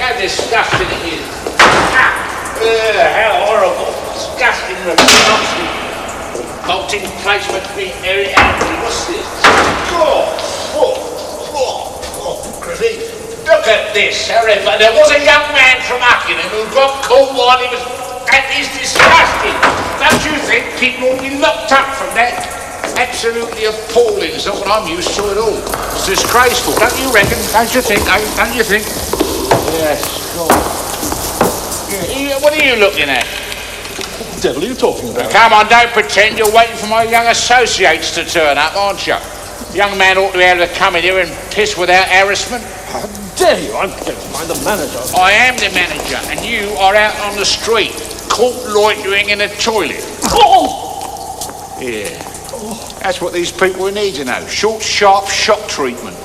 How disgusting it is. How horrible. Disgusting, repulsive. Bolting placement being very angry. What's this? Crispy. Look at this, Harry. But there was a young man from Uckingham who got caught while he was... That is disgusting. Don't you think people will be locked up from that? Absolutely appalling. It's not what I'm used to at all. It's disgraceful. Don't you reckon? Don't you think? Don't you think? Yes, God. Yeah. What are you looking at? What the devil are you talking about? Come on, don't pretend. You're waiting for my young associates to turn up, aren't you? The young man ought to be able to come in here and piss without harassment. How dare you? I'm going to find the manager. I am the manager, and you are out on the street, caught loitering in a toilet. Oh! Yeah. That's what these people need, you know. Short, sharp shock treatment.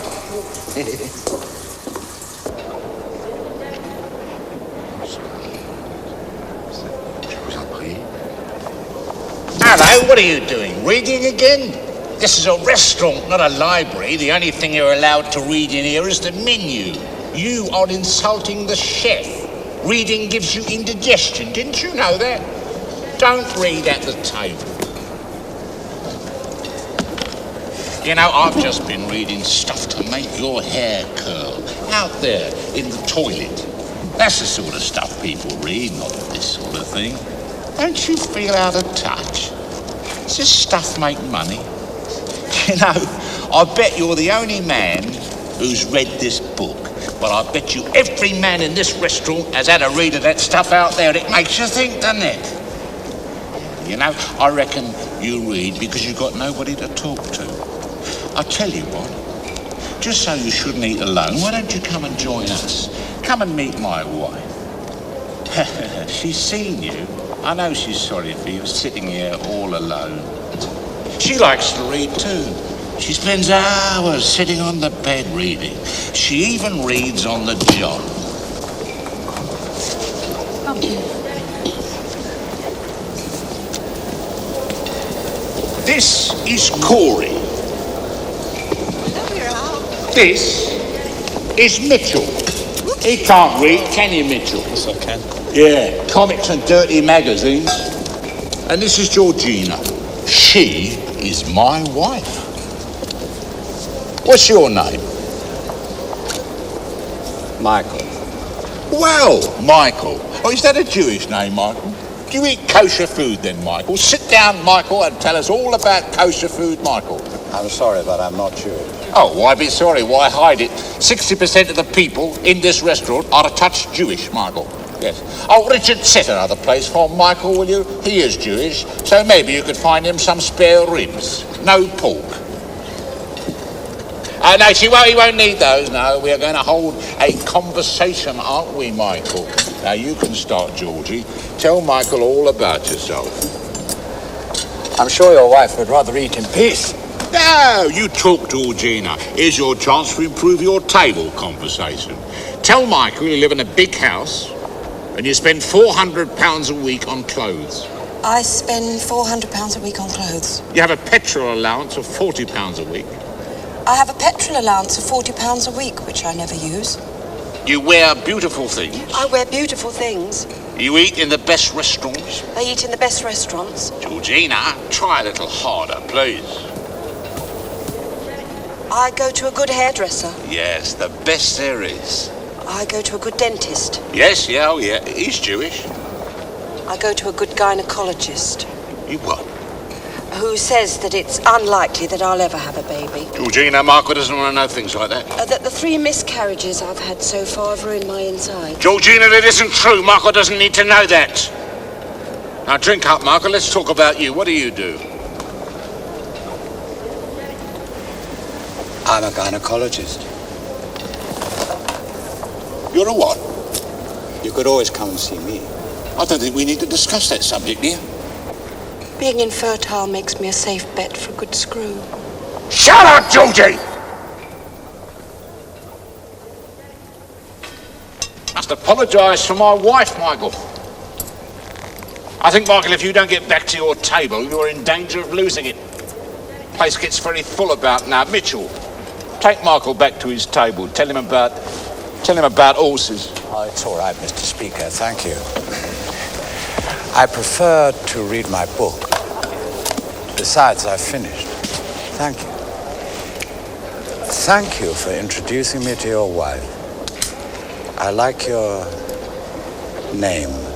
Hello, what are you doing? Reading again? This is a restaurant, not a library. The only thing you're allowed to read in here is the menu. You are insulting the chef. Reading gives you indigestion. Didn't you know that? Don't read at the table. You know, I've just been reading stuff to make your hair curl out there in the toilet. That's the sort of stuff people read, not this sort of thing. Don't you feel out of touch? Does this stuff make money? You know, I bet you're the only man who's read this book, but I bet you every man in this restaurant has had a read of that stuff out there, and it makes you think, doesn't it? You know, I reckon you read because you've got nobody to talk to. I'll tell you what, just so you shouldn't eat alone, why don't you come and join us? Come and meet my wife. She's seen you. I know she's sorry for you sitting here all alone. She likes to read too. She spends hours sitting on the bed reading. She even reads on the job. This is Corey. This is Mitchell. He can't read, can you, Mitchell? Yes, I can. Yeah, comics and dirty magazines. And this is Georgina. She is my wife. What's your name? Michael. Well, Michael. Oh, is that a Jewish name, Michael? Do you eat kosher food then, Michael? Sit down, Michael, and tell us all about kosher food, Michael. I'm sorry, but I'm not Jewish. Oh, why be sorry? Why hide it? 60% of the people in this restaurant are a touch Jewish, Michael. Yes. Oh, Richard, set another place for Michael, will you? He is Jewish, so maybe you could find him some spare ribs. No pork. No, he won't need those, no. We are going to hold a conversation, aren't we, Michael? Now, you can start, Georgie. Tell Michael all about yourself. I'm sure your wife would rather eat in peace. No, you talk, Georgina. Here's your chance to improve your table conversation. Tell Michael you live in a big house and you spend £400 a week on clothes. I spend £400 a week on clothes. You have a petrol allowance of £40 a week. I have a petrol allowance of £40 a week, which I never use. You wear beautiful things. I wear beautiful things. You eat in the best restaurants. I eat in the best restaurants. Georgina, try a little harder, please. I go to a good hairdresser. Yes, the best there is. I go to a good dentist. Yes, yeah, oh yeah, he's Jewish. I go to a good gynecologist. You what? Who says that it's unlikely that I'll ever have a baby. Georgina, Marco doesn't want to know things like that. That the 3 miscarriages I've had so far have ruined my inside. Georgina, that isn't true. Marco doesn't need to know that. Now drink up, Marco. Let's talk about you. What do you do? I'm a gynecologist. You're a what? You could always come and see me. I don't think we need to discuss that subject here. Being infertile makes me a safe bet for a good screw. Shut up, Georgie! Must apologise for my wife, Michael. I think, Michael, if you don't get back to your table, you're in danger of losing it. The place gets very full about now. Mitchell, take Michael back to his table. Tell him about Tell him about horses. Oh, it's all right, Mr. Spica. Thank you. I prefer to read my book. Besides, I've finished. Thank you. Thank you for introducing me to your wife. I like your name.